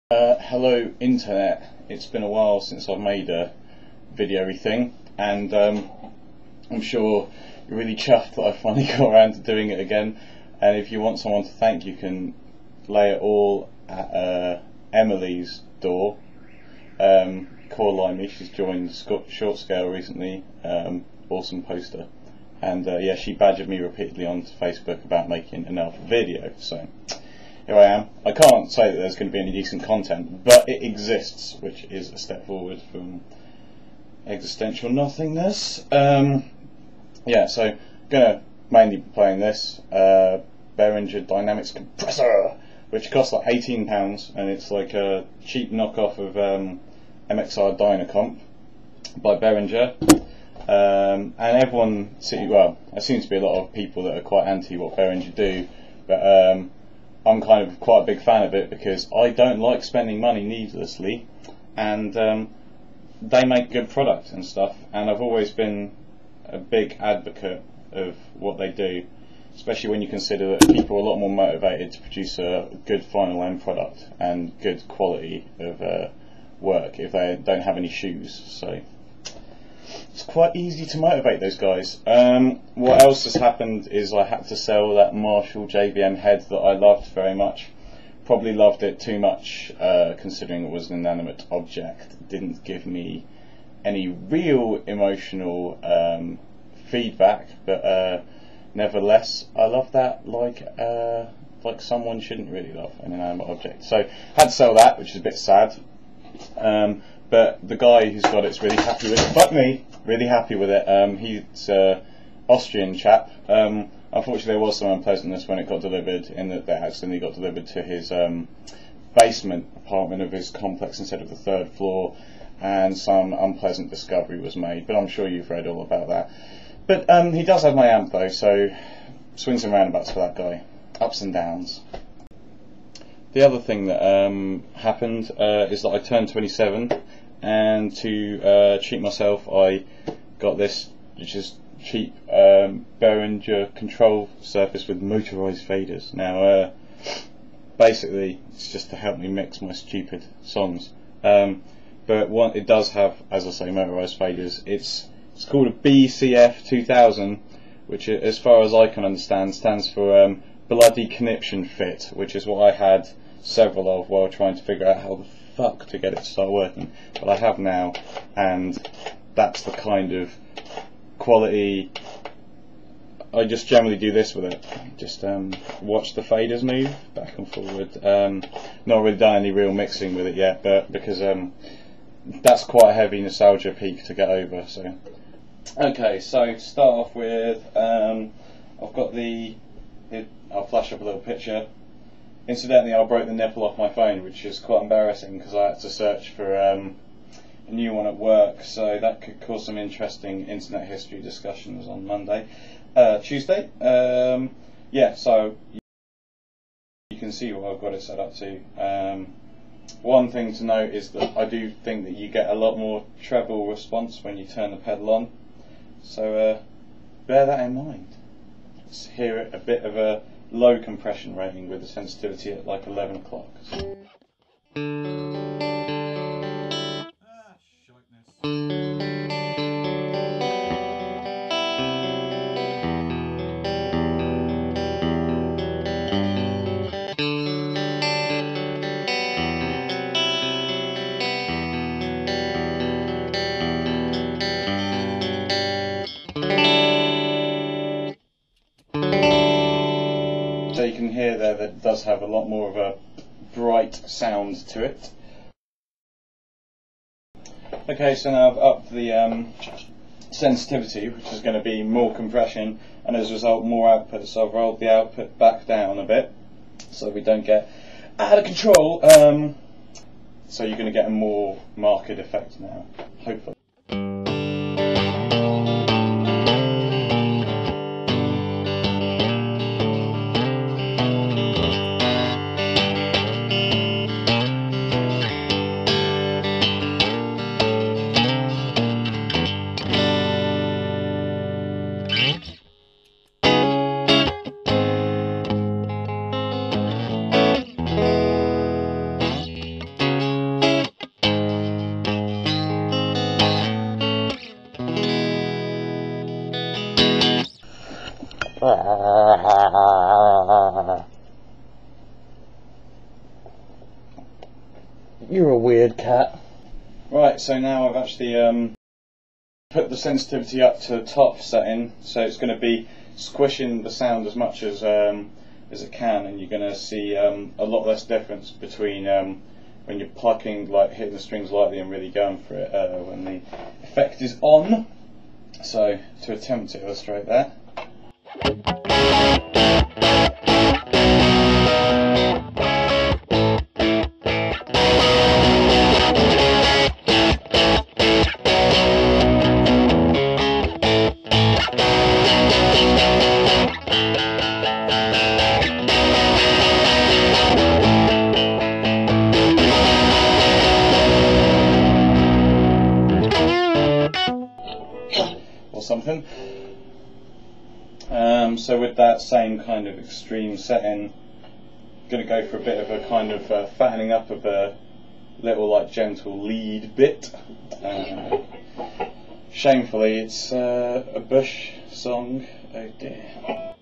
Hello internet, it's been a while since I've made a video-y thing, and I'm sure you're really chuffed that I finally got around to doing it again. And if you want someone to thank, you can lay it all at Emily's door. Core line me, she's joined Short Scale recently, awesome poster, and yeah, she badgered me repeatedly on Facebook about making enough video, so here I am. I can't say that there's going to be any decent content, but it exists, which is a step forward from existential nothingness. Yeah, so gonna mainly be playing this Behringer Dynamics Compressor, which costs like £18, and it's like a cheap knockoff of MXR DynaComp by Behringer. And everyone, well, there seems to be a lot of people that are quite anti what Behringer do, but I'm kind of quite a big fan of it because I don't like spending money needlessly, and they make good product and stuff, and I've always been a big advocate of what they do, especially when you consider that people are a lot more motivated to produce a good final end product and good quality of work if they don't have any shoes. So it's quite easy to motivate those guys. What else has happened is I had to sell that Marshall JBM head that I loved very much. Probably loved it too much, considering it was an inanimate object. It didn't give me any real emotional feedback, but nevertheless, I love that like someone shouldn't really love an inanimate object. So had to sell that, which is a bit sad. But the guy who's got it's really happy with it. Fuck me, really happy with it. He's an Austrian chap. Unfortunately, there was some unpleasantness when it got delivered, in that they accidentally got delivered to his basement apartment of his complex instead of the third floor, and some unpleasant discovery was made. But I'm sure you've read all about that. But he does have my amp though, so swings and roundabouts for that guy, ups and downs. The other thing that happened is that I turned 27, and to treat myself I got this, which is cheap Behringer control surface with motorised faders. Now basically it's just to help me mix my stupid songs, but it does have, as I say, motorised faders. It's called a BCF 2000, which as far as I can understand stands for Bloody Conniption Fit, which is what I had several of while trying to figure out how the fuck to get it to start working. But I have now, and that's the kind of quality. I just generally do this with it, just watch the faders move back and forward. Not really done any real mixing with it yet, but because that's quite a heavy nostalgia peak to get over. So okay, so to start off with, I've got I'll flash up a little picture. Incidentally, I broke the nipple off my phone, which is quite embarrassing because I had to search for a new one at work, so that could cause some interesting internet history discussions on Monday. Tuesday, yeah, so you can see what I've got it set up to. One thing to note is that I do think that you get a lot more treble response when you turn the pedal on, so bear that in mind. Let's hear it, a bit of a low compression rating with the sensitivity at like 11 o'clock. So you can hear there that it does have a lot more of a bright sound to it. Okay, so now I've upped the sensitivity, which is going to be more compression, and as a result more output, so I've rolled the output back down a bit so we don't get out of control. So you're going to get a more marked effect now, hopefully. You're a weird cat. Right, so now I've actually put the sensitivity up to the top setting, so it's going to be squishing the sound as much as it can, and you're going to see a lot less difference between when you're plucking, like hitting the strings lightly and really going for it when the effect is on. So to attempt to illustrate that. Or something. So with that same kind of extreme setting, I'm going to go for a bit of a kind of fattening up of a little like gentle lead bit. Shamefully it's a Bush song, oh dear.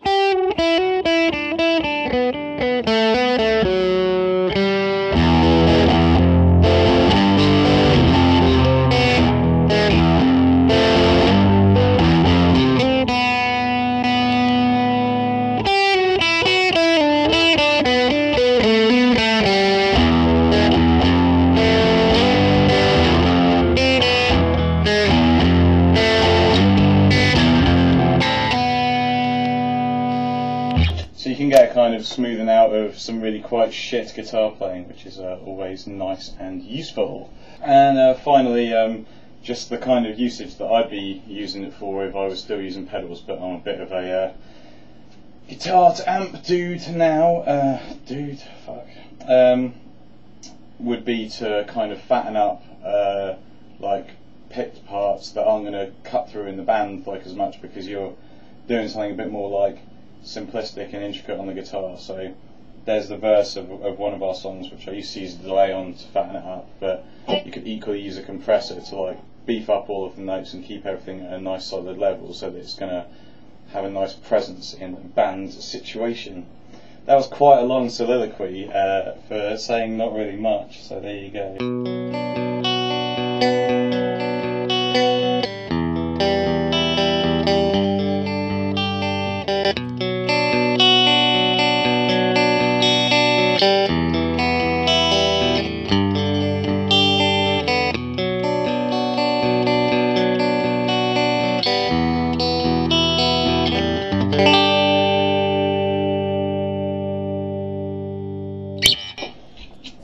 So you can get a kind of smoothing out of some really quite shit guitar playing, which is always nice and useful. And finally, just the kind of usage that I'd be using it for if I was still using pedals, but I'm a bit of a guitar to amp dude now. Would be to kind of fatten up like picked parts that aren't going to cut through in the band like as much, because you're doing something a bit more like simplistic and intricate on the guitar. So there's the verse of one of our songs, which I used to use a delay on to fatten it up, but you could equally use a compressor to like beef up all of the notes and keep everything at a nice solid level, so that it's going to have a nice presence in a band situation. That was quite a long soliloquy for saying not really much, so there you go.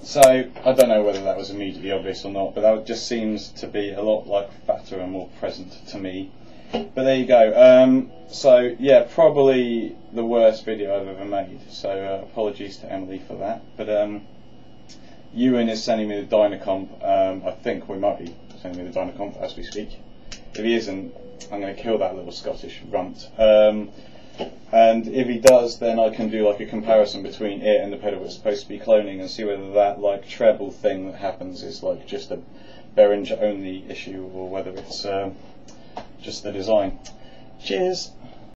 So, I don't know whether that was immediately obvious or not, but that just seems to be a lot like fatter and more present to me. But there you go. So, yeah, probably the worst video I've ever made, so apologies to Emily for that. But Ewan is sending me the DynaComp. I think we might be sending me the DynaComp as we speak. If he isn't, I'm going to kill that little Scottish runt. And if he does, then I can do like a comparison between it and the pedal it's supposed to be cloning, and see whether that like treble thing that happens is like just a Behringer only issue, or whether it's just the design. Cheers!